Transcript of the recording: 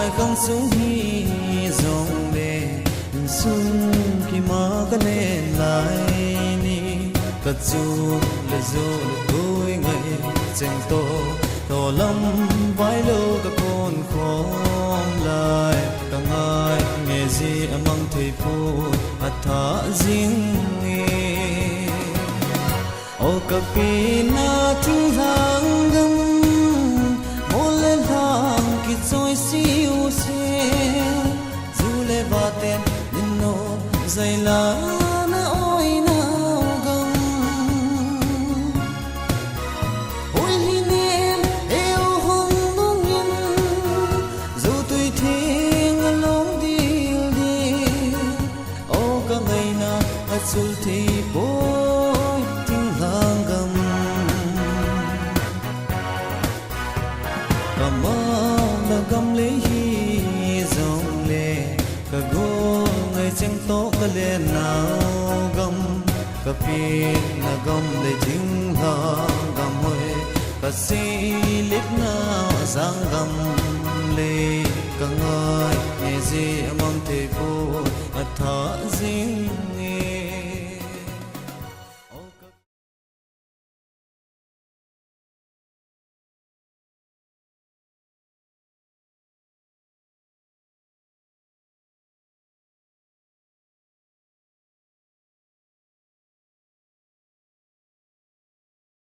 ngai không sung hi dòng về sung khi mà cái lên lại ni cất du là tôi ngày chẳng to lắm vai lâu cả con khom lại cả ngai nghe gì mang thầy phu thả riêng nghe ô cả pina chung hàng gấm mô lên hàng kít soi siêu xe du lê va tên nên nô dày lá na ôi nào gấm ôi hin em yêu hồng bông yên dù tôi thiên lông đi đi ô cả ngày na sul thì bôi tiếng hàng gấm là gam lấy hi dòng lệ cả gô ngày chẳng tốt cả lệ nào gam cả pin là gam lấy chính là gam hơi cả si lít nào giang gam lệ cả ngơi nghe gì mong thề phu thả riêng